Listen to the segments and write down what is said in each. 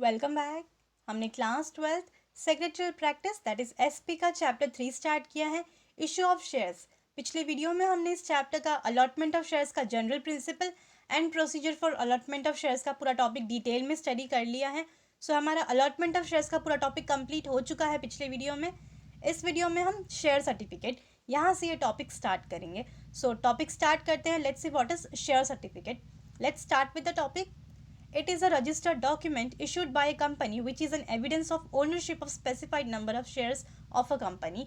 Welcome back. हमने class 12th secretarial practice that is SP का chapter 3 start किया है, इशू ऑफ शेयर्स। पिछले वीडियो में हमने इस चैप्टर का अलॉटमेंट ऑफ शेयर्स का general principle and procedure for allotment of shares का पूरा टॉपिक डिटेल में स्टडी कर लिया है। सो हमारा अलॉटमेंट ऑफ शेयर्स का पूरा टॉपिक कंप्लीट हो चुका है पिछले वीडियो में। इस वीडियो में हम शेयर सर्टिफिकेट यहाँ से ये टॉपिक स्टार्ट करेंगे। सो टॉपिक स्टार्ट करते हैं। Let's see what is share certificate. Let's start with the topic. It is a registered document issued by a company which is an evidence of ownership of specified number of shares of a company.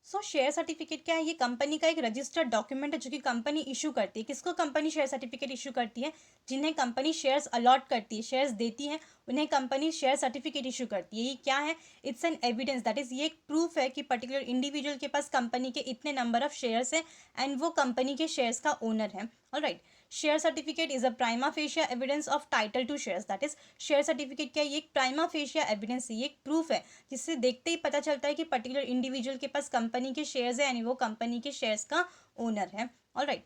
So share certificate क्या है? ये company का एक registered document है जो कि company issue करती है। किसको कंपनी शेयर सर्टिफिकेट इशू करती है? जिन्हें कंपनी शेयर्स अलॉट करती है, शेयर्स देती है, उन्हें कंपनी शेयर सर्टिफिकेट इशू करती है। ये क्या है? It's an evidence, that is ये एक प्रूफ है कि पर्टिकुलर इंडिविजुअल के पास कंपनी के इतने नंबर ऑफ शेयर्स है एंड वो कंपनी के शेयर्स का ओनर है। Alright, share certificate is a prima facie evidence of title to shares. That is share certificate क्या है? ये एक प्राइमा फेशिया एविडेंस है, ये एक प्रूफ है जिससे देखते ही पता चलता है कि पर्टिकुलर इंडिविजुअल के पास कंपनी के शेयर्स है यानी वो कंपनी के शेयर्स का ओनर है। Alright,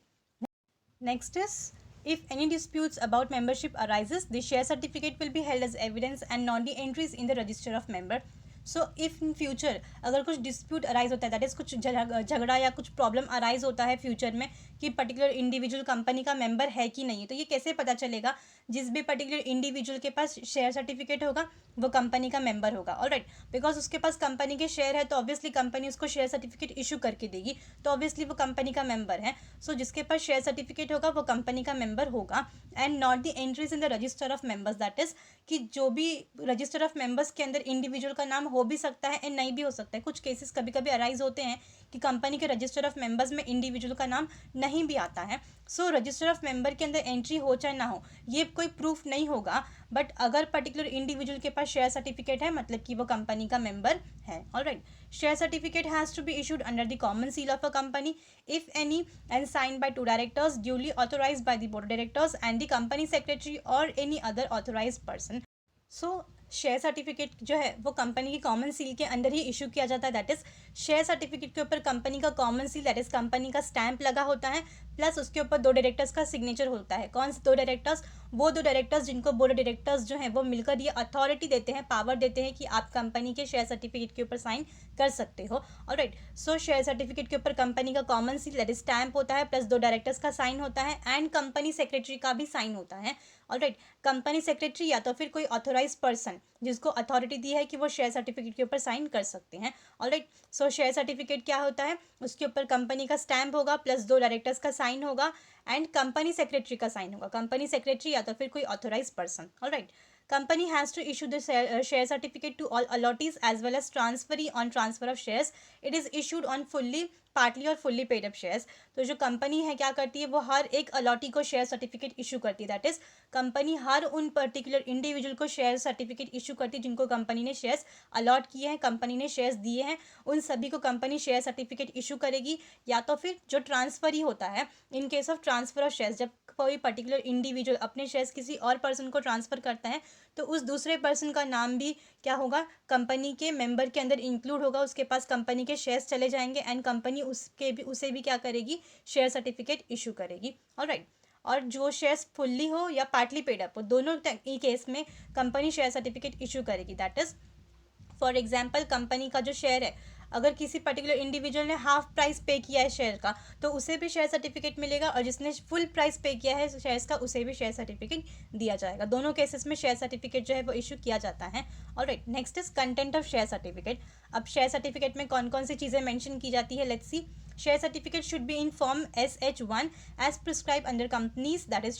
next is if any disputes about membership arises, the share certificate will be held as evidence and not the entries in the register of member. So if in future अगर कुछ dispute arise होता है, that is कुछ झगड़ा या कुछ problem arise होता है फ्यूचर में कि पर्टिकुलर इंडिविजुअल कंपनी का मेंबर है कि नहीं, तो ये कैसे पता चलेगा? जिस भी पर्टिकुलर इंडिविजुअल के पास शेयर सर्टिफिकेट होगा वो कंपनी का मेंबर होगा। ऑलराइट, बिकॉज उसके पास कंपनी के शेयर है तो ऑब्वियसली कंपनी उसको शेयर सर्टिफिकेट इशू करके देगी, तो ऑब्वियसली वो कंपनी का मेंबर है। सो जिसके पास शेयर सर्टिफिकेट होगा वो कंपनी का मेंबर होगा and not the entries in the register of members. That is कि जो भी रजिस्टर ऑफ मेंबर्स के अंदर इंडिविजुअल का नाम हो भी सकता है एंड नहीं भी हो सकता है। कुछ केसेस कभी कभी अराइज होते हैं कि कंपनी के रजिस्टर ऑफ मेंबर्स में इंडिविजुअल का नाम नहीं भी आता है। सो रजिस्टर ऑफ मेंबर के अंदर एंट्री हो चाहे ना हो ये कोई प्रूफ नहीं होगा, बट अगर पर्टिकुलर इंडिविजुअल के पास शेयर सर्टिफिकेट है मतलब कि वो कंपनी का मेंबर है। Alright, share certificate has to be issued under the common seal of a company if any and signed by two directors duly authorized by the board of directors and the company secretary or any other authorized person. So share certificate जो है वो company की common seal के अंदर ही issue किया जाता है। That is share certificate के ऊपर कंपनी का common seal that is company का स्टैंप लगा होता है, प्लस उसके ऊपर दो डायरेक्टर्स का सिग्नेचर होता है। कौन से दो डायरेक्टर्स? वो दो डायरेक्टर्स जिनको बोर्ड ऑफ डायरेक्टर्स जो है वो मिलकर ये अथॉरिटी देते हैं, पावर देते हैं कि आप कंपनी के शेयर सर्टिफिकेट के ऊपर साइन कर सकते हो। ऑलराइट, सो शेयर सर्टिफिकेट के ऊपर कंपनी का common seal that is stamp होता है, प्लस दो डायरेक्टर्स का साइन होता है एंड कंपनी सेक्रेटरी का भी साइन होता है। ऑलराइट, कंपनी सेक्रेटरी या तो फिर कोई ऑथोराइज पर्सन जिसको अथॉरिटी दी है कि वो शेयर सर्टिफिकेट के ऊपर साइन कर सकते हैं। ऑलराइट, सो शेयर सर्टिफिकेट क्या होता है? उसके ऊपर कंपनी का स्टैंप होगा, प्लस दो डायरेक्टर्स का साइन होगा एंड कंपनी सेक्रेटरी का साइन होगा। कंपनी सेक्रेटरी या तो फिर कोई authorise person. Alright, company has to issue the share certificate to all allottees as well as transferee on transfer of shares. It is issued on fully partly और fully paid up shares. तो जो company है क्या करती है? वो हर एक allottee को शेयर सर्टिफिकेट इशू करती है। दैट इज कंपनी हर उन पर्टिकुलर इंडिविजुअल को शेयर सर्टिफिकेट इशू करती है जिनको कंपनी ने शेयर्स अलॉट किए हैं, कंपनी ने शेयर्स दिए हैं, उन सभी को कंपनी शेयर सर्टिफिकेट इशू करेगी। या तो फिर जो ट्रांसफर ही होता है, इन case of transfer of shares, जब कोई पर्टिकुलर इंडिविजुअल अपने शेयर्स किसी और पर्सन को ट्रांसफर करता है तो उस दूसरे पर्सन का नाम भी क्या होगा? कंपनी के मेंबर के अंदर इंक्लूड होगा, उसके पास कंपनी के शेयर्स चले जाएंगे एंड कंपनी उसे भी क्या करेगी? शेयर सर्टिफिकेट इशू करेगी। ऑलराइट, और जो शेयर्स फुल्ली हो या पार्टली पेड अप हो, दोनों केस में कंपनी शेयर सर्टिफिकेट इशू करेगी। That is for example company का जो शेयर है, अगर किसी पर्टिकुलर इंडिविजुअल ने हाफ प्राइस पे किया है शेयर का तो उसे भी शेयर सर्टिफिकेट मिलेगा, और जिसने फुल प्राइस पे किया है शेयर्स का उसे भी शेयर सर्टिफिकेट दिया जाएगा। दोनों केसेस में शेयर सर्टिफिकेट जो है वो इशू किया जाता है। Alright, next is content of share certificate. अब शेयर सर्टिफिकेट में कौन कौन सी चीज़ें मेंशन की जाती है? Let's see. Share certificate should be in form SH1 as prescribe under companies that is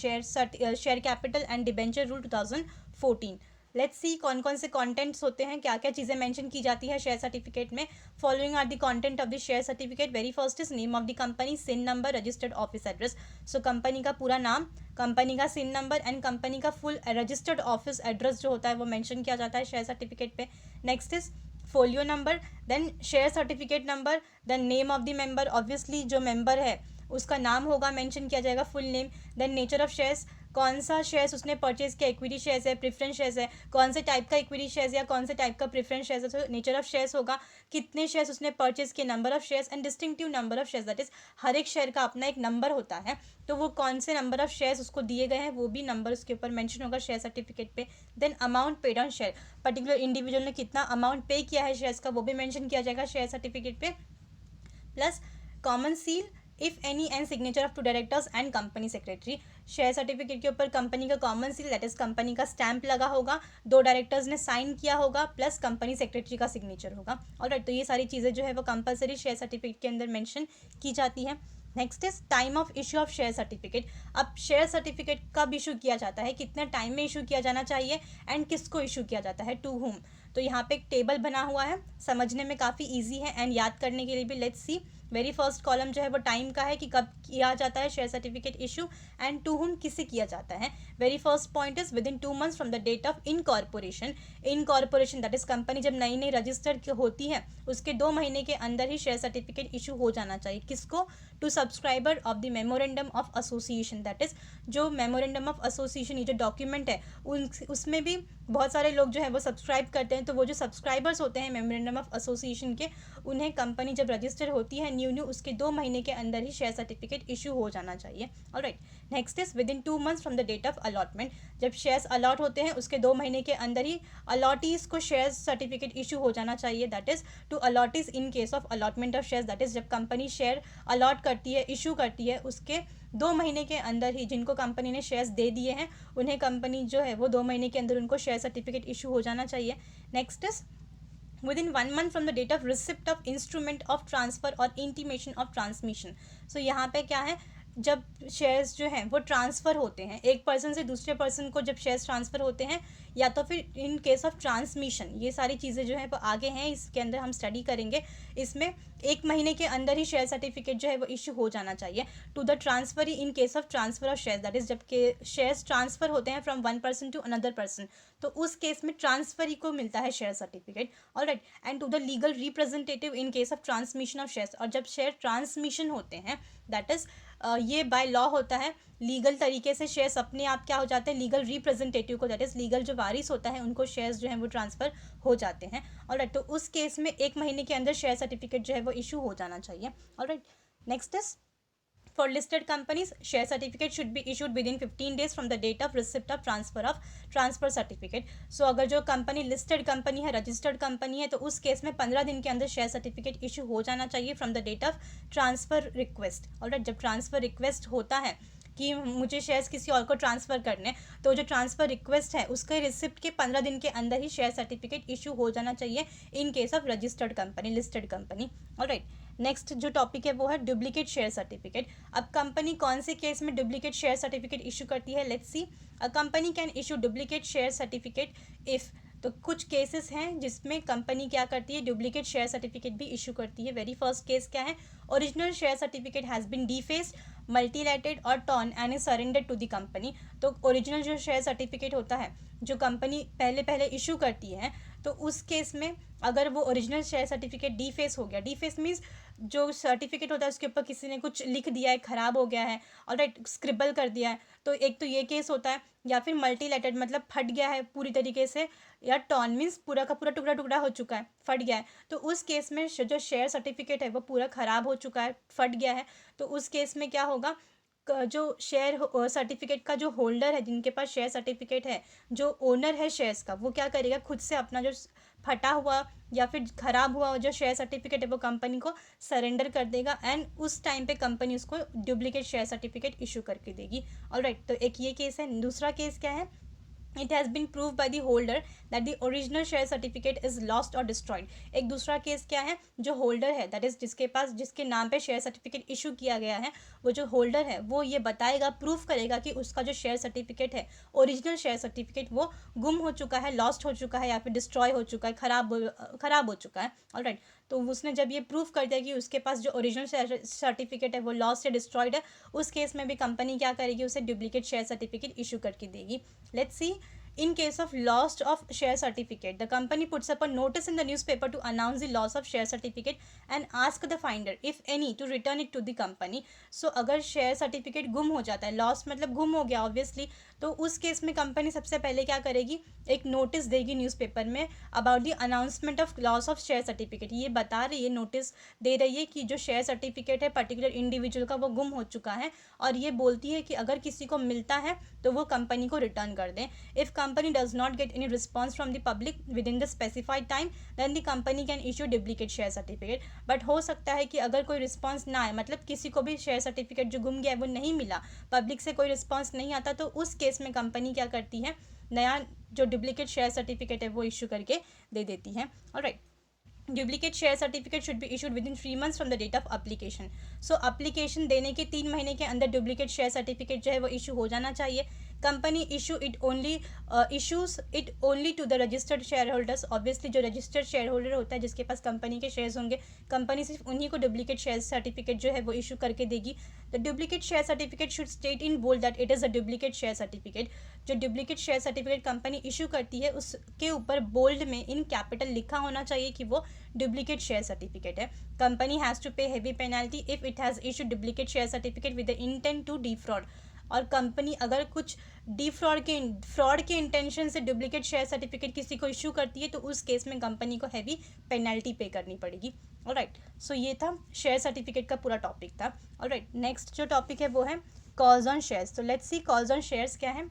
share capital and debenture rule 2014। Let's see कौन कौन से कंटेंट्स होते हैं, क्या क्या चीज़ें मेंशन की जाती है शेयर सर्टिफिकेट में। Following are the content of the share certificate. Very first is name of the company, CIN number, registered office address. So company का पूरा नाम, कंपनी का सिन नंबर एंड कंपनी का फुल रजिस्टर्ड ऑफिस एड्रेस जो होता है वो मेंशन किया जाता है शेयर सर्टिफिकेट पे। Next is folio number, then share certificate number, then name of the member, obviously जो मेंबर है उसका नाम होगा, मेंशन किया जाएगा full name. Then nature of shares, कौन सा शेयर्स उसने परचेज किया, इक्विटी शेयर्स है, प्रेफरेंस शेयर्स है, कौन से टाइप का इक्विटी शेयर्स या कौन से टाइप का प्रेफरेंस शेयर्स है, तो नेचर ऑफ शेयर्स होगा, कितने शेयर्स उसने परचेज किए, number of shares and distinctive number of shares, that is हर एक शेयर का अपना एक नंबर होता है, तो वो कौन से नंबर ऑफ शेयर्स उसको दिए गए हैं वो भी नंबर उसके ऊपर मेंशन होगा शेयर सर्टिफिकेट पे। Then amount paid on share, particular individual ने कितना अमाउंट पे किया है शेयर्स का वो भी मेंशन किया जाएगा शेयर सर्टिफिकेट पे। Plus common seal if any and signature of two directors and company secretary, share certificate के ऊपर कंपनी का common seal that is company का स्टैंप लगा होगा, 2 डायरेक्टर्स ने साइन किया होगा, प्लस कंपनी सेक्रेटरी का सिग्नेचर होगा। ऑलराइट, तो ये सारी चीज़ें जो है वो कंपलसरी शेयर सर्टिफिकेट के अंदर मेंशन की जाती है। Next is time of issue of share certificate, अब शेयर सर्टिफिकेट कब इशू किया जाता है, कितने टाइम में इशू किया जाना चाहिए एंड किसको इशू किया जाता है, टू हुम। तो यहाँ पे एक टेबल बना हुआ है, समझने में काफ़ी ईजी है एंड याद करने के लिए भी। Let's see, very first column जो है वो टाइम का है कि कब किया जाता है share certificate issue and to whom किसे किया जाता है। Very first point is within 2 months from the date of incorporation, incorporation that is company जब नई नई रजिस्टर होती है उसके 2 महीने के अंदर ही शेयर सर्टिफिकेट इशू हो जाना चाहिए। किसको? To subscriber of the memorandum of association, that is जो मेमोरेंडम ऑफ एसोसिएशन ये जो डॉक्यूमेंट है उसमें भी बहुत सारे लोग जो है वो सब्सक्राइब करते हैं, तो वो जो सब्सक्राइबर्स होते हैं मेमोरेंडम ऑफ एसोसिएशन के, उन्हें कंपनी जब रजिस्टर होती है न्यू उसके 2 महीने के अंदर ही शेयर सर्टिफिकेट इशू हो जाना चाहिए। Alright, next is within 2 months from the date of allotment, जब शेयर्स अलॉट होते हैं उसके 2 महीने के अंदर ही अलॉटीज को शेयर सर्टिफिकेट इशू हो जाना चाहिए, that is to allottees in case of allotment of shares, that is जब कंपनी शेयर अलॉट करती है, इशू करती है, उसके 2 महीने के अंदर ही जिनको कंपनी ने शेयर्स दे दिए हैं उन्हें कंपनी जो है वो 2 महीने के अंदर उनको शेयर सर्टिफिकेट इशू हो जाना चाहिए। Next is within 1 month from the date of receipt of instrument of transfer or intimation of transmission। so यहाँ पे क्या है, जब शेयर्स जो हैं वो ट्रांसफ़र होते हैं एक पर्सन से दूसरे पर्सन को, जब शेयर्स ट्रांसफ़र होते हैं या तो फिर इन केस ऑफ ट्रांसमिशन, ये सारी चीज़ें जो है वो आगे हैं, इसके अंदर हम स्टडी करेंगे। इसमें 1 महीने के अंदर ही शेयर सर्टिफिकेट जो है वो इशू हो जाना चाहिए to the transfer in case of transfer of shares, that is जब शेयर्स ट्रांसफ़र होते हैं from 1 person to another person, तो उस केस में ट्रांसफर ही को मिलता है share certificate. Alright, and to the legal representative in case of transmission of shares, और जब शेयर ट्रांसमिशन होते हैं दैट इज ये बाय लॉ होता है, लीगल तरीके से शेयर्स अपने आप क्या हो जाते हैं, लीगल रिप्रेजेंटेटिव को, दैट इज लीगल जो वारिस होता है उनको शेयर्स जो हैं वो ट्रांसफ़र हो जाते हैं। ऑलराइट, तो उस केस में 1 महीने के अंदर शेयर सर्टिफिकेट जो है वो इशू हो जाना चाहिए। Alright, next is for listed companies share certificate should be issued within 15 days from the date of receipt of transfer certificate। so अगर जो कंपनी लिस्टेड कंपनी है, रजिस्टर्ड कंपनी है, तो उस केस में 15 दिन के अंदर शेयर सर्टिफिकेट इशू हो जाना चाहिए from the date of transfer request. Alright, जब ट्रांसफ़र रिक्वेस्ट होता है कि मुझे शेयर्स किसी और को ट्रांसफ़र करने, तो जो ट्रांसफ़र रिक्वेस्ट है उसके रिसिप्ट के 15 दिन के अंदर ही शेयर सर्टिफिकेट इशू हो जाना चाहिए इन case of registered company, listed company. Alright, next जो टॉपिक है वो है डुप्लीकेट शेयर सर्टिफिकेट। अब कंपनी कौन से केस में डुप्लीकेट शेयर सर्टिफिकेट इशू करती है, let's see. A company can issue duplicate share certificate if, तो कुछ केसेस हैं जिसमें कंपनी क्या करती है, डुप्लीकेट शेयर सर्टिफिकेट भी इशू करती है। वेरी फर्स्ट केस क्या है, original share certificate has been defaced, mutilated और torn and is surrendered to the company. तो ओरिजिनल जो शेयर सर्टिफिकेट होता है जो कंपनी पहले इशू करती है, तो उस केस में अगर वो ओरिजिनल शेयर सर्टिफिकेट डीफेस हो गया, डीफेस मीन्स जो सर्टिफिकेट होता है उसके ऊपर किसी ने कुछ लिख दिया है, ख़राब हो गया है, ऑलराइट, स्क्रिबल कर दिया है, तो एक तो ये केस होता है, या फिर मल्टीलेटेड मतलब फट गया है पूरी तरीके से, या टॉर्न मीन्स पूरा का पूरा टुकड़ा टुकड़ा हो चुका है, फट गया है, तो उस केस में जो शेयर सर्टिफिकेट है वो पूरा ख़राब हो चुका है, फट गया है, तो उस केस में क्या होगा, जो शेयर सर्टिफिकेट का जो होल्डर है, जिनके पास शेयर सर्टिफिकेट है, जो ओनर है शेयर्स का, वो क्या करेगा, खुद से अपना जो फटा हुआ या फिर ख़राब हुआ जो शेयर सर्टिफिकेट है वो कंपनी को सरेंडर कर देगा, एंड उस टाइम पे कंपनी उसको डुप्लीकेट शेयर सर्टिफिकेट इशू करके देगी। ऑलराइट, तो एक ये केस है। दूसरा केस क्या है, it has been proved by the holder that the original share certificate is lost or destroyed। एक दूसरा केस क्या है, जो होल्डर है, दैट इज जिसके नाम पे शेयर सर्टिफिकेट इशू किया गया है, वो जो होल्डर है वो ये बताएगा, प्रूफ करेगा कि उसका जो शेयर सर्टिफिकेट है, ओरिजिनल शेयर सर्टिफिकेट, वो गुम हो चुका है, लॉस्ट हो चुका है, या फिर डिस्ट्रॉय हो चुका है, ख़राब हो चुका है। ऑलराइट, तो उसने जब ये प्रूफ कर दिया कि उसके पास जो ओरिजिनल शेयर सर्टिफिकेट है वो लॉस्ट या डिस्ट्रॉयड है, उस केस में भी कंपनी क्या करेगी, उसे डुप्लीकेट शेयर सर्टिफिकेट इशू करके देगी। Let's see, In case of loss of share certificate, the company puts up a notice in the newspaper to announce the loss of share certificate and ask the finder, if any, to return it to the company. So अगर share certificate गुम हो जाता है, loss मतलब गुम हो गया obviously, तो उस केस में कंपनी सबसे पहले क्या करेगी, एक नोटिस देगी न्यूज़पेपर में about the announcement of loss of share certificate. ये बता रही है, नोटिस दे रही है कि जो शेयर सर्टिफिकेट है पर्टिकुलर इंडिविजुअल का वो गुम हो चुका है, और ये बोलती है कि अगर किसी को मिलता है तो वो कंपनी को रिटर्न कर दें. If company does not get any response from the public within the specified time, then the company can issue duplicate share certificate. But हो सकता है कि अगर कोई रिस्पॉन्स ना आए, मतलब किसी को भी शेयर सर्टिफिकेट जो गुम गया है वो नहीं मिला, पब्लिक से कोई रिस्पॉन्स नहीं आता, तो उस केस में कंपनी क्या करती है, नया जो डुप्लीकेट शेयर सर्टिफिकेट है वो इशू करके दे देती है. Alright. Duplicate share certificate should be issued within 3 months from the date of application. So application देने के 3 महीने के अंदर डुप्लीकेट शेयर सर्टिफिकेट जो है वो इशू हो जाना चाहिए. Company issues it only to the registered share holders. Obviously जो रजिस्टर्ड शेयर होल्डर होता है, जिसके पास कंपनी के शेयर्स होंगे, कंपनी सिर्फ उन्हीं को डुप्लीकेट शेयर सर्टिफिकेट जो है वो इशू करके देगी. The duplicate share certificate should state in bold that it is a duplicate share certificate. जो duplicate share certificate company issue करती है उसके ऊपर बोल्ड में इन कैपिटल लिखा होना चाहिए कि वो डुप्लीकेट शेयर सर्टिफिकेट है. Company has to pay heavy penalty if it has issued duplicate share certificate with the intent to defraud. और कंपनी अगर कुछ फ्रॉड के इंटेंशन से डुप्लीकेट शेयर सर्टिफिकेट किसी को इशू करती है तो उस केस में कंपनी को हैवी पेनल्टी पे करनी पड़ेगी. ऑलराइट. सो ये था शेयर सर्टिफिकेट का पूरा टॉपिक था. ऑलराइट. नेक्स्ट जो टॉपिक है वो है कॉल्स ऑन शेयर्स. तो let's see calls on shares क्या है.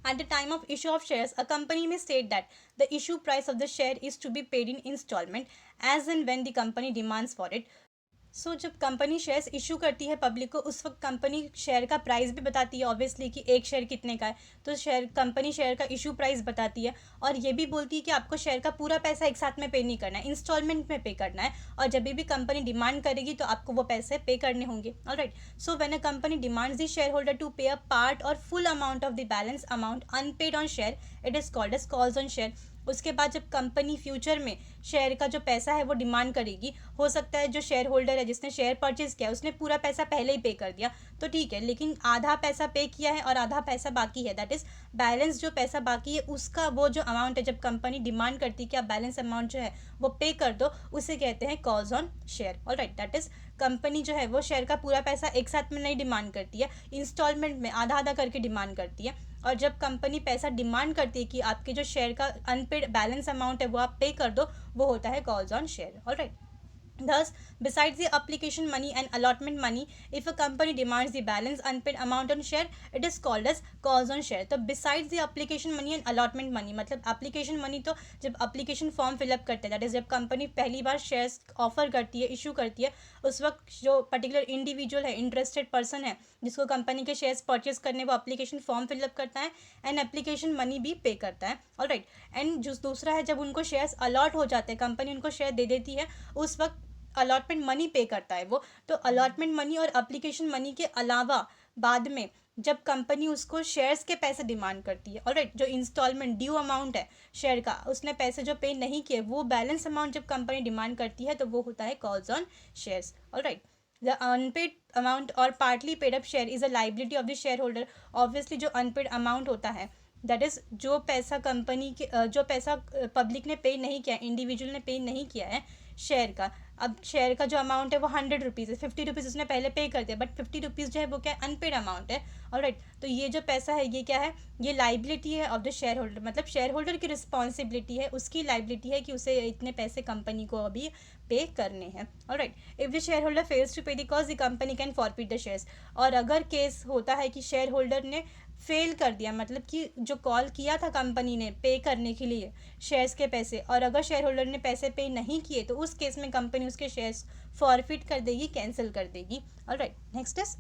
At the time of issue of shares, a company may state that the issue price of the share is to be paid in installment as and when the company demands for it. सो जब company shares issue करती है public को, उस वक्त company share का price भी बताती है ऑब्वियसली कि एक शेयर कितने का है, तो कंपनी शेयर का इशू प्राइस बताती है, और ये भी बोलती है कि आपको शेयर का पूरा पैसा एक साथ में पे नहीं करना है, इंस्टॉलमेंट में पे करना है, और जब भी कंपनी डिमांड करेगी तो आपको वो पैसे पे करने होंगे. Alright. So when a company demands the share holder to pay a part or full amount of the balance amount unpaid on share, it is called as calls on share. उसके बाद जब company future में share का जो पैसा है वो demand करेगी, हो सकता है जो शेयर होल्डर है जिसने शेयर परचेज किया उसने पूरा पैसा पहले ही पे कर दिया, तो ठीक है, लेकिन आधा पैसा पे किया है और आधा पैसा बाकी है, दैट इज़ बैलेंस जो पैसा बाकी है उसका वो जो अमाउंट है, जब कंपनी डिमांड करती है कि आप बैलेंस अमाउंट जो है वो पे कर दो, उसे कहते हैं calls on share. Alright. That is company जो है वो शेयर का पूरा पैसा एक साथ में नहीं डिमांड करती है, इंस्टॉलमेंट में आधा आधा करके डिमांड करती है, और जब कंपनी पैसा डिमांड करती है कि आपके जो शेयर का अनपेड बैलेंस अमाउंट है वो आप पे कर दो, वो होता है calls on share. Alright. Thus, besides the application money and allotment money, if a company demands the balance unpaid amount on share, it is called as calls on share. तो besides the application money and allotment money, मतलब application money तो जब application form fill up करते हैं, that is जब company पहली बार shares offer करती है, इशू करती है, उस वक्त जो पर्टिकुलर इंडिविजुअल है, इंटरेस्टेड पर्सन है जिसको कंपनी के शेयर्स परचेज करने, वो एप्लीकेशन फॉर्म फिलअप करता है एंड एप्लीकेशन मनी भी पे करता है. ऑलराइट. एंड जो दूसरा है, जब उनको शेयर्स अलॉट हो जाते हैं, कंपनी उनको शेयर दे देती है, उस वक्त अलॉटमेंट मनी पे करता है वो. तो अलॉटमेंट मनी और एप्लीकेशन मनी के अलावा बाद में जब कंपनी उसको शेयर्स के पैसे डिमांड करती है, ऑलराइट, जो इंस्टॉलमेंट ड्यू अमाउंट है शेयर का, उसने पैसे जो पे नहीं किए, वो बैलेंस अमाउंट जब कंपनी डिमांड करती है तो वो होता है calls on shares. Alright. The unpaid amount और partly paid up share is a liability of the share holder. Obviously जो अनपेड अमाउंट होता है, दैट इज़ जो पैसा कंपनी के जो पैसा पब्लिक ने पे नहीं किया, इंडिविजुअल ने पे नहीं किया है शेयर का. अब शेयर का जो अमाउंट है वो 100 रुपीज़ है, 50 रुपीज़ उसने पहले पे कर दिया, बट 50 रुपीज़ जो है वो क्या है, अनपेड अमाउंट है. ऑलराइट. तो ये जो पैसा है ये क्या है, ये लाइबिलिटी है ऑफ द शेयर होल्डर, मतलब शेयर होल्डर की रिस्पॉन्सिबिलिटी है, उसकी लाइबिलिटी है कि उसे इतने पैसे कंपनी को अभी पे करने हैं. Alright. If the share holder fails to pay the calls, the company can forfeit the shares. और अगर केस होता है कि शेयर होल्डर ने फेल कर दिया, मतलब कि जो कॉल किया था कंपनी ने पे करने के लिए शेयर्स के पैसे, और अगर शेयर होल्डर ने पैसे पे नहीं किए, तो उस केस में कंपनी उसके शेयर्स फॉरफिट कर देगी, कैंसिल कर देगी. Alright. Next is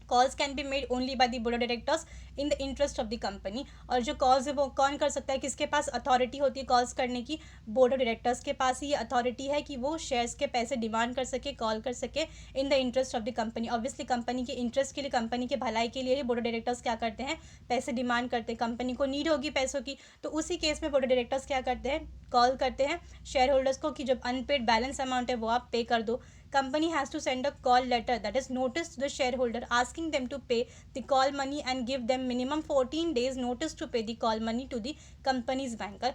calls can be made only by the board of directors in the interest of the company. और जो कॉल्स है वो कौन कर सकता है, किसके पास अथॉरिटी होती है कॉल्स करने की, बोर्ड ऑफ डायरेक्टर्स के पास ही ये अथॉरिटी है कि वो शेयर्स के पैसे डिमांड कर सके, कॉल कर सके in the interest of the company. Obviously company के इंटरेस्ट के लिए, कंपनी के भलाई के लिए ही बोर्ड ऑफ डायरेक्टर्स क्या करते हैं, पैसे डिमांड करते हैं. कंपनी को नीड होगी पैसों की, तो उसी केस में बोर्ड ऑफ डायरेक्टर्स क्या करते हैं, कॉल करते हैं शेयर होल्डर्स को कि जब अनपेड बैलेंस अमाउंट है वो आप पे कर दो. Company has to send a call letter that is notice to the share holder asking them to pay the call money and give them minimum 14 days notice to pay the call money to the company's banker.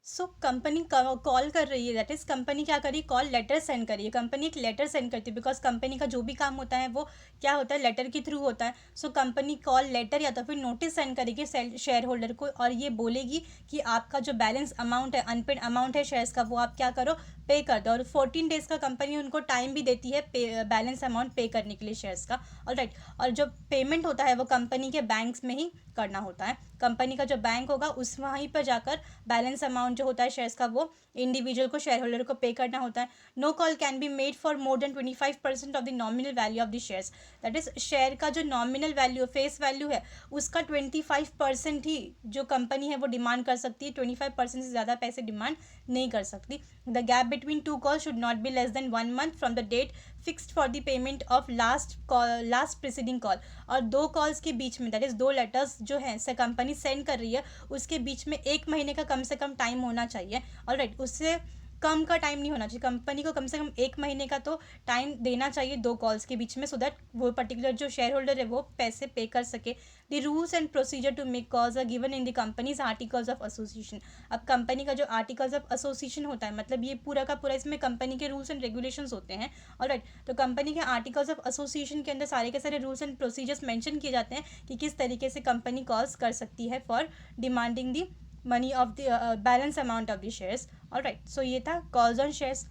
So company call कर रही है, that is company क्या करी, call letter send करी है। Company एक letter send करती है बिकॉज कंपनी का जो भी काम होता है वो क्या होता है, लेटर के थ्रू होता है। सो कंपनी कॉल लेटर या तो फिर नोटिस सेंड करेगी शेयर होल्डर को और ये बोलेगी कि आपका जो बैलेंस अमाउंट है, अनपेड अमाउंट है शेयर्स का, वो आप क्या करो, पे कर दो। और 14 days का कंपनी उनको टाइम भी देती है बैलेंस अमाउंट पे करने के लिए शेयर्स का। ऑलराइट, और जो पेमेंट होता है वो कंपनी के बैंक्स में ही करना होता है। कंपनी का जो बैंक होगा उस वहीं पर जाकर बैलेंस अमाउंट जो होता है शेयर्स का वो इंडिविजुअल को, शेयर होल्डर को पे करना होता है। No call can be made for more than 25% of the nominal value of the shares, that is share का जो नॉमिनल वैल्यू, फेस वैल्यू है, उसका 25% ही जो कंपनी है वो डिमांड कर सकती है। 25% से ज़्यादा पैसे डिमांड नहीं कर सकती। The gap between two call should not be less than 1 month from the date fixed for the payment of last preceding call. और दो कॉल्स के बीच में, दैट इज दो लेटर्स जो है कंपनी सेंड कर रही है, उसके बीच में 1 महीने का कम से कम टाइम होना चाहिए। ऑलराइट, उससे कम का टाइम नहीं होना चाहिए। कंपनी को कम से कम 1 महीने का तो टाइम देना चाहिए दो कॉल्स के बीच में, सो दैट वो पर्टिकुलर जो शेयर होल्डर है वो पैसे पे कर सके। The rules and procedure to make calls are given in the companies articles of association. अब कंपनी का जो आर्टिकल्स ऑफ एसोसिएशन होता है, मतलब ये पूरा का पूरा इसमें कंपनी के रूल्स एंड रेगुलेशंस होते हैं। ऑलराइट, तो कंपनी के आर्टिकल्स ऑफ एसोसिएशन के अंदर सारे के सारे रूल्स एंड प्रोसीजर्स मेंशन किए जाते हैं कि किस तरीके से कंपनी कॉल्स कर सकती है for demanding the money of the balance amount of the shares. Alright, so ये था calls on shares.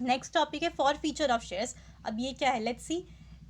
Next topic है फॉर फीचर ऑफ शेयर्स। अब ये क्या है, let's see.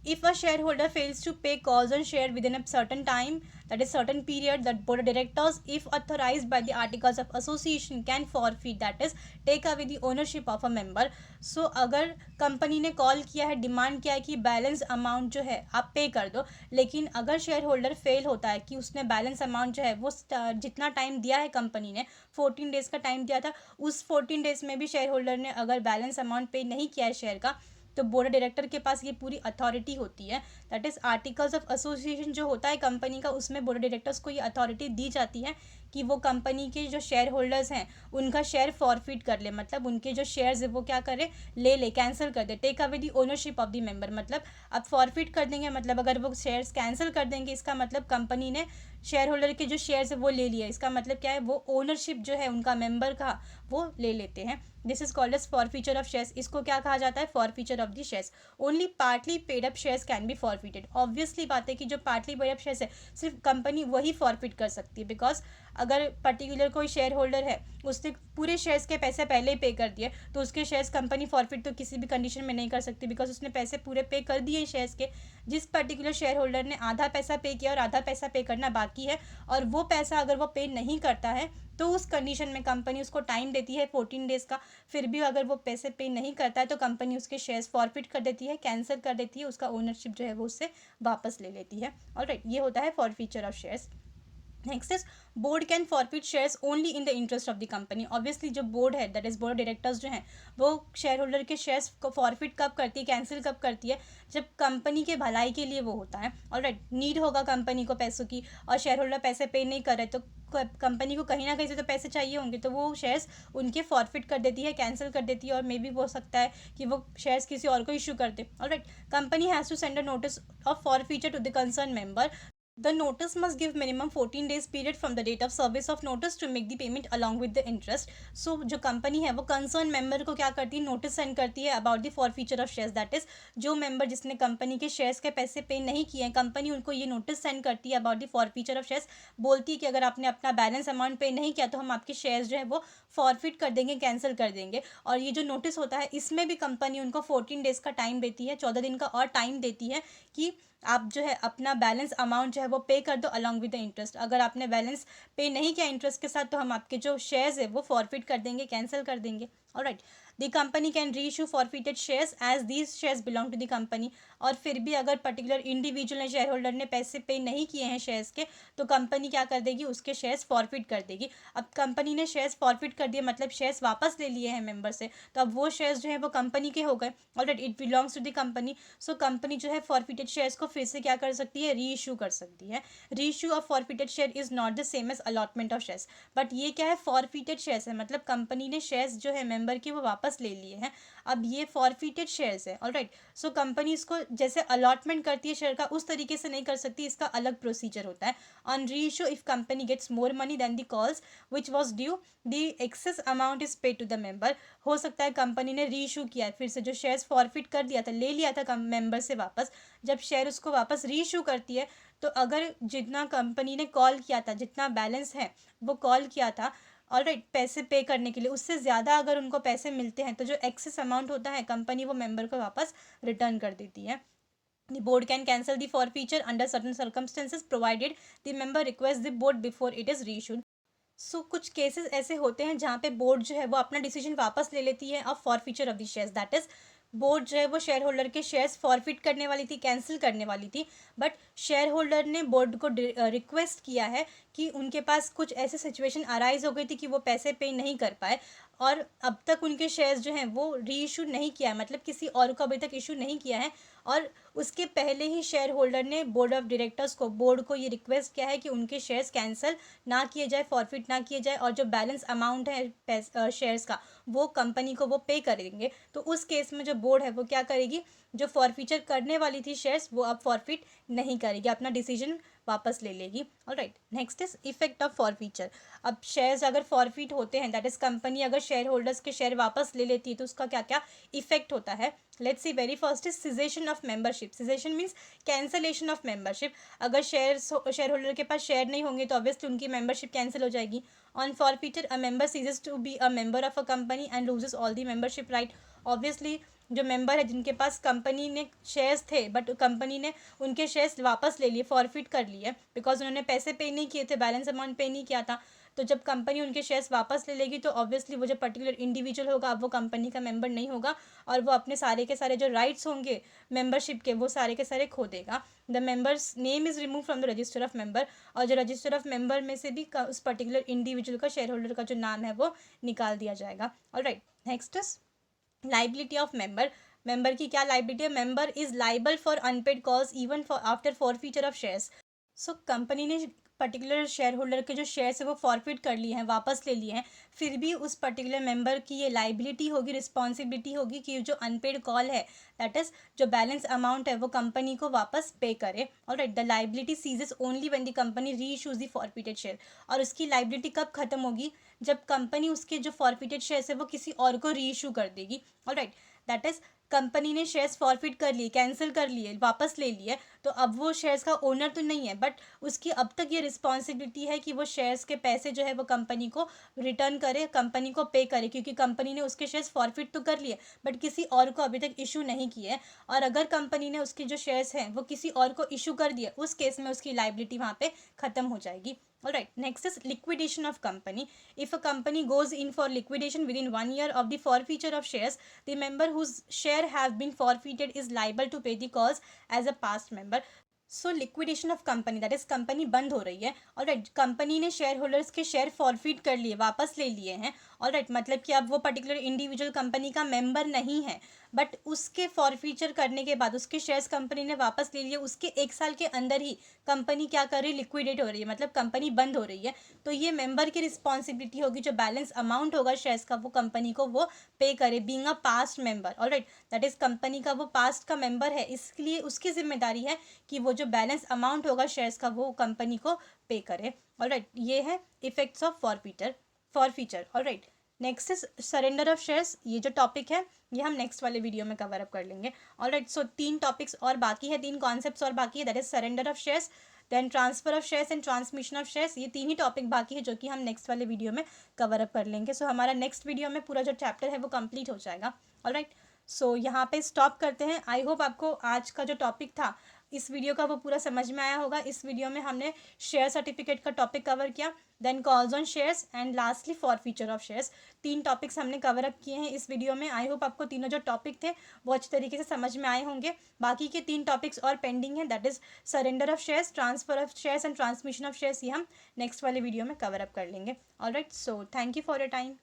If a shareholder fails to pay calls on share within a certain time, that is certain period, that board of directors, if authorized by the articles of association, can forfeit, that is take away the ownership of a member. So अगर company ने call किया है, demand किया है कि balance amount जो है आप पे कर दो, लेकिन अगर शेयर होल्डर फेल होता है कि उसने बैलेंस अमाउंट जो है वो जितना टाइम दिया है कंपनी ने, 14 days का टाइम दिया था, उस 14 days में भी शेयर होल्डर ने अगर बैलेंस अमाउंट पे नहीं किया है शेयर का, तो बोर्ड ऑफ डायरेक्टर के पास ये पूरी अथॉरिटी होती है। That is articles of association जो होता है कंपनी का, उसमें बोर्ड ऑफ डायरेक्टर्स को ये अथॉरिटी दी जाती है कि वो कंपनी के जो शेयर होल्डर्स हैं उनका शेयर फॉरफिट कर ले, मतलब उनके जो शेयर्स है वो क्या करे, ले कैंसिल कर दे। Take away the ownership of the member, मतलब अब फॉरफिट कर देंगे, मतलब अगर वो शेयर्स कैंसिल कर देंगे, इसका मतलब कंपनी ने शेयर होल्डर के जो शेयर्स है वो ले लिया। इसका मतलब क्या है, वो ओनरशिप जो है उनका मेंबर का वो ले लेते हैं। This is called as forfeiture of shares. इसको क्या कहा जाता है, forfeiture of the shares. Only partly paid up shares can be forfeited. Obviously बात है कि जो पार्टली पेड अप शेयर्स है सिर्फ कंपनी वही फॉरफिट कर सकती है, बिकॉज अगर पर्टिकुलर कोई शेयर होल्डर है, उसने पूरे शेयर्स के पैसे पहले ही पे कर दिए, तो उसके शेयर्स कंपनी फॉरफिट तो किसी भी कंडीशन में नहीं कर सकती, बिकॉज उसने पैसे पूरे पे कर दिए शेयर्स के। जिस पर्टिकुलर शेयर होल्डर ने आधा पैसा पे किया और आधा पैसा पे करना बाकी है, और वो पैसा अगर वो पे नहीं करता है, तो उस कंडीशन में कंपनी उसको टाइम देती है 14 days का। फिर भी अगर वो पैसे पे नहीं करता है तो कंपनी उसके शेयर्स फॉरफिट कर देती है, कैंसिल कर देती है, उसका ओनरशिप जो है वो उससे वापस ले लेती है। ऑलराइट, ये होता है forfeiture of shares. Next is board can forfeit shares only in the interest of the company. Obviously जो बोर्ड है, that is board of directors जो हैं, वो शेयर होल्डर के शेयर्स को फॉरफिट कब करती है, कैंसिल कब करती है, जब कंपनी के भलाई के लिए वो होता है। ऑलराइट, नीड होगा कंपनी को पैसों की और शेयर होल्डर पैसे पे नहीं कर रहे, तो कंपनी को कहीं ना कहीं से तो पैसे चाहिए होंगे, तो वो शेयर्स उनके फॉरफिट कर देती है, कैंसिल कर देती है, और मे भी हो सकता है कि वो शेयर्स किसी और को इशू कर दे। Alright, company has to send a notice of forfeiture to the concern member. The notice must give minimum 14 days period from the date of service of notice to make the payment along with the interest. So जो company है वो concern member को क्या करती है, notice send करती है about the forfeiture of shares. That is जो मेंबर जिसने कंपनी के शेयर्स के पैसे पे नहीं किए हैं, कंपनी उनको ये नोटिस सेंड करती है about the forfeiture of shares. बोलती है कि अगर आपने अपना बैलेंस अमाउंट पे नहीं किया तो हम आपके शेयर्स जो है वो फॉरफिट कर देंगे, कैंसिल कर देंगे। और ये जो नोटिस होता है इसमें भी कंपनी उनको 14 days का टाइम देती है, 14 दिन का और टाइम देती है कि आप जो है अपना बैलेंस अमाउंट जो है वो पे कर दो अलॉन्ग विद द इंटरेस्ट। अगर आपने बैलेंस पे नहीं किया इंटरेस्ट के साथ, तो हम आपके जो शेयर्स है वो फॉरफिट कर देंगे, कैंसिल कर देंगे। Alright, the company can reissue forfeited shares as these shares belong to the company. और फिर भी अगर पर्टिकुलर इंडिविजुअल शेयर होल्डर ने पैसे पे नहीं किए हैं शेयर्स के, तो कंपनी क्या कर देगी, उसके शेयर्स फॉरफिट कर देगी। अब कंपनी ने शेयर्स फॉरफिट कर दिए, मतलब शेयर्स वापस ले लिए हैं मेंबर से, तो अब वो शेयर्स जो है वो कंपनी के हो गए। Alright, it belongs to the company. So company जो है फॉरफिटेड शेयर्स को फिर से क्या कर सकती है, री इशू कर सकती है। Reissue of forfeited share is not the same as allotment of shares. But ये क्या है, फॉरफिटेड शेयर्स है, मतलब कंपनी ने शेयर्स जो है मेंबर की वो वापस वापस ले लिए हैं, अब ये फॉरफिटेड शेयर्स है। ऑलराइट, सो कंपनी इसको जैसे अलॉटमेंट करती है शेयर का उस तरीके से नहीं कर सकती, इसका अलग प्रोसीजर होता है। On reissue if company gets more money than the calls which was due the excess amount is paid to the member. हो सकता है कंपनी ने री इशू किया है, फिर से जो शेयर्स फॉरफिट कर दिया था, ले लिया था मेंबर से वापस, जब शेयर उसको वापस री इशू करती है तो अगर जितना कंपनी ने कॉल किया था, जितना बैलेंस है वो कॉल किया था ऑलराइट पैसे पे करने के लिए, उससे ज़्यादा अगर उनको पैसे मिलते हैं तो जो एक्सेस अमाउंट होता है कंपनी वो मेंबर को वापस रिटर्न कर देती है। The board can cancel the forfeiture under certain circumstances provided the member requests the board before it is reissued. सो कुछ केसेस ऐसे होते हैं जहाँ पे बोर्ड जो है वो अपना डिसीजन वापस ले लेती है of forfeiture of the shares. That is board जो है वो शेयर होल्डर के शेयर्स फॉरफिट करने वाली थी, कैंसिल करने वाली थी, बट शेयर होल्डर ने बोर्ड को रिक्वेस्ट किया है कि उनके पास कुछ ऐसे सिचुएशन अराइज हो गई थी कि वो पैसे पे नहीं कर पाए और अब तक उनके शेयर्स जो हैं वो री इशू नहीं किया है, मतलब किसी और को अभी तक इशू नहीं किया है, और उसके पहले ही शेयर होल्डर ने बोर्ड ऑफ डायरेक्टर्स को, बोर्ड को ये रिक्वेस्ट किया है कि उनके शेयर्स कैंसिल ना किए जाए, फॉरफिट ना किए जाए, और जो बैलेंस अमाउंट है शेयर्स का वो कंपनी को वो पे करेंगे। तो उस केस में जो बोर्ड है वो क्या करेगी, जो फॉरफीचर करने वाली थी शेयर्स वो अब फॉरफिट नहीं करेगी, अपना डिसीजन वापस ले लेगी। Alright, next is effect of forfeiture. अब शेयर्स अगर फॉरफिट होते हैं, दैट इज कंपनी अगर शेयर होल्डर्स के शेयर वापस ले लेती है तो उसका क्या क्या इफेक्ट होता है। Let's C, very first is caseation of membership. Caseation means cancellation of membership. अगर शेयर होल्डर के पास शेयर नहीं होंगे तो ऑब्वियसली उनकी मेंबरशिप कैंसिल हो जाएगी। On forfeiture a member ceases to be a member of a company and loses all the membership right. Obviously जो member है जिनके पास कंपनी ने शेयर्स थे बट कंपनी ने उनके शेयर्स वापस ले लिए, फॉरफिट कर लिए, बिकॉज उन्होंने पैसे पे नहीं किए थे, बैलेंस अमाउंट पे नहीं किया था, तो जब कंपनी उनके शेयर्स वापस ले लेगी तो ऑब्वियसली वो जो पर्टिकुलर इंडिविजुअल होगा अब वो कंपनी का मेंबर नहीं होगा और वो अपने सारे के सारे जो राइट्स होंगे मेंबरशिप के वो सारे के सारे खो देगा। The member's name is remove from the register of member, और जो रजिस्टर ऑफ मेंबर में से भी उस पर्टिकुलर इंडिविजुअल का, शेयर होल्डर का जो नाम है वो निकाल दिया जाएगा। Alright, next is liability of member. Member की क्या लाइबिलिटी है, member is liable for unpaid calls even for after forfeiture of shares. So company ने पर्टिकुलर शेयर होल्डर के जो शेयर्स है वो फॉरफिट कर लिए हैं, वापस ले लिए हैं, फिर भी उस पर्टिकुलर मेंबर की ये लाइबिलिटी होगी, रिस्पॉन्सिबिलिटी होगी कि जो अनपेड कॉल है, दैट इज जो बैलेंस अमाउंट है वो कंपनी को वापस पे करे। Alright, the liability ceases only when the company reissues the forfeited share. और उसकी लाइबिलिटी कब खत्म होगी, जब कंपनी उसके जो फॉरफिटेड शेयर्स है वो किसी और को री इशू कर देगी। ऑलराइट, दैट इज कंपनी ने शेयर्स फॉरफिट कर लिए, कैंसिल कर लिए, वापस ले लिए, तो अब वो शेयर्स का ओनर तो नहीं है, बट उसकी अब तक ये रिस्पॉन्सिबिलिटी है कि वो शेयर्स के पैसे जो है वो कंपनी को रिटर्न करे, कंपनी को पे करे, क्योंकि कंपनी ने उसके शेयर्स फॉरफिट तो कर लिए बट किसी और को अभी तक इशू नहीं किए। और अगर कंपनी ने उसके जो शेयर्स हैं वो किसी और को इशू कर दिए, उस केस में उसकी लाइबिलिटी वहाँ पे ख़त्म हो जाएगी। Alright, next is liquidation of company. If a company goes in for liquidation within 1 year of the forfeiture of shares, the member whose share have been forfeited is liable to pay the cost as a past member. So liquidation of company, that is company बंद हो रही है। Alright, company ने share holders के share forfeit कर लिए, वापस ले लिए हैं। ऑलराइट, मतलब कि अब वो पर्टिकुलर इंडिविजुअल कंपनी का मेंबर नहीं है, बट उसके फॉरफीचर करने के बाद उसके शेयर्स कंपनी ने वापस ले लिए, उसके 1 साल के अंदर ही कंपनी क्या कर रही है, लिक्विडेट हो रही है, मतलब कंपनी बंद हो रही है। तो ये मेंबर की रिस्पॉन्सिबिलिटी होगी, जो बैलेंस अमाउंट होगा शेयर्स का वो कंपनी को वो पे करे, being a past member. Alright, that is company का वो पास्ट का मेंबर है, इसलिए उसकी जिम्मेदारी है कि वो जो बैलेंस अमाउंट होगा शेयर्स का वो कंपनी को पे करे। ऑलराइट, ये है effects of forfeiture. Alright, next is surrender of shares. ये जो टॉपिक है ये हम नेक्स्ट वाले वीडियो में कवर अप कर लेंगे। ऑलराइट, सो 3 टॉपिक्स और बाकी है, 3 कॉन्सेप्ट्स और बाकी है, that is surrender of shares, then transfer of shares and transmission of shares. ये 3 ही टॉपिक बाकी है जो कि हम नेक्स्ट वाले वीडियो में कवर अप कर लेंगे। सो हमारा नेक्स्ट वीडियो में पूरा जो चैप्टर है वो कंप्लीट हो जाएगा। ऑलराइट, सो यहाँ पे स्टॉप करते हैं। आई होप आपको आज का जो टॉपिक था इस वीडियो का वो पूरा समझ में आया होगा। इस वीडियो में हमने शेयर सर्टिफिकेट का टॉपिक कवर किया, then calls on shares and lastly forfeiture of shares. 3 topics हमने कवर अप किए हैं इस वीडियो में। आई होप आपको तीनों जो टॉपिक थे वो अच्छे तरीके से समझ में आए होंगे। बाकी के 3 टॉपिक्स और पेंडिंग है, that is surrender of shares, transfer of shares and transmission of shares. ये हम नेक्स्ट वाले वीडियो में कवर अप कर लेंगे। Alright, so thank you for your time.